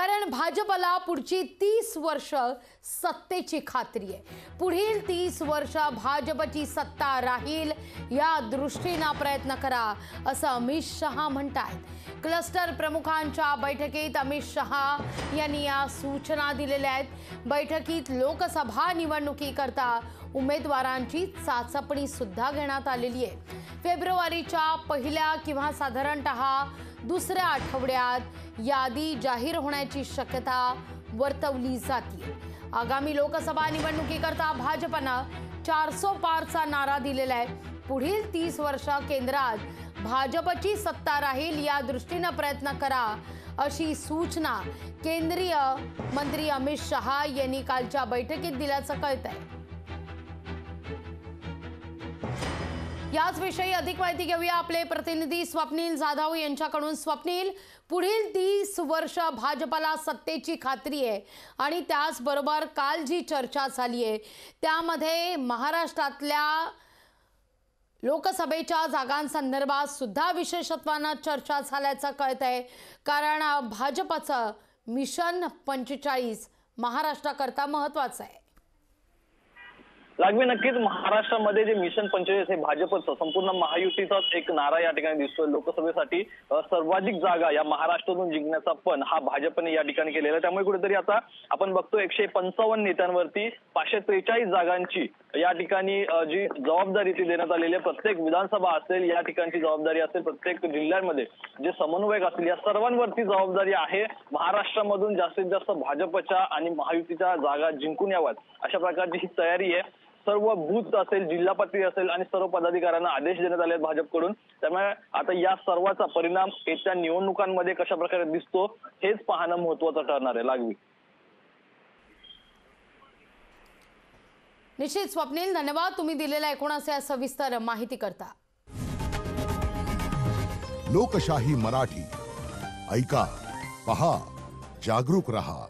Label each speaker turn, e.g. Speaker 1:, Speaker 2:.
Speaker 1: कारण भाजपला पुढची 30 वर्ष सत्तेची खात्री आहे। पुढील 30 वर्ष भाजपची सत्ता राहील या दृष्टीने प्रयत्न करा असं अमित शहा म्हणतात। क्लस्टर प्रमुखांच्या बैठकीत अमित शहा यांनी या सूचना दिलेल्या आहेत। बैठकीत लोकसभा निवडणुकीकरता उमेदवारांची चाचपणी सुद्धा घेण्यात आलेली आहे। फेब्रुवारीच्या पहिल्या किंवा साधारणतः दुसऱ्या आठवड्यात यादी जाहीर होण्याची शक्यता वर्तवली जाते। आगामी लोकसभा निवडणुकीकरता भाजपनं 400 पारचा नारा दिलेला आहे। पुढील 30 वर्ष केंद्रात भाजपची सत्ता राहील या दृष्टीने प्रयत्न करा अशी सूचना केंद्रीय मंत्री अमित शहा यांनी कालच्या बैठकीत दिल्याचं कळतंय। याच विषयी अधिक माहिती घेऊया आपले प्रतिनिधी स्वप्नील जाधव यांच्याकडून। स्वप्नील, पुढील 30 वर्ष भाजपला सत्तेची खात्री आहे आणि त्याचबरोबर काल जी चर्चा झाली आहे त्यामध्ये महाराष्ट्रातल्या लोकसभेच्या जागांसंदर्भात सुद्धा विशेषत्वाने चर्चा झाल्याचं कळतंय। कारण भाजपचं मिशन 45 महाराष्ट्राकरता महत्त्वाचं आहे।
Speaker 2: लागवी नक्कीच महाराष्ट्रामध्ये जे मिशन 45 हे भाजपचं संपूर्ण महायुतीचाच एक नारा या ठिकाणी दिसतोय। लोकसभेसाठी सर्वाधिक जागा या महाराष्ट्रातून जिंकण्याचा पण हा भाजपने या ठिकाणी केलेला आहे। त्यामुळे कुठेतरी आता आपण बघतो 155 नेत्यांवरती 543 जागांची या ठिकाणी जी जबाबदारी ती देण्यात आलेली आहे। प्रत्येक विधानसभा असेल या ठिकाणची जबाबदारी असेल, प्रत्येक जिल्ह्यांमध्ये जे समन्वयक असतील या सर्वांवरती जबाबदारी आहे महाराष्ट्रामधून जास्तीत जास्त भाजपच्या आणि महायुतीच्या जागा जिंकून याव्यात अशा प्रकारची ही तयारी आहे। सर्व बूथ असेल, जिल्हा पातळी असेल आणि सर्व पदाधिकाऱ्यांना आदेश देण्यात आले आहेत भाजपकडून। त्यामुळे आता या सर्वाचा परिणाम येत्या निवडणुकांमध्ये कशा प्रकारे दिसतो हेच पाहणं महत्त्वाचं ठरणार आहे। लागवी
Speaker 1: निश्चित स्वप्नील, धन्यवाद तुम्ही दिलेल्या एकूण असे सविस्तर माहिती करता।
Speaker 3: लोकशाही मराठी ऐका, पहा, जागरूक रहा।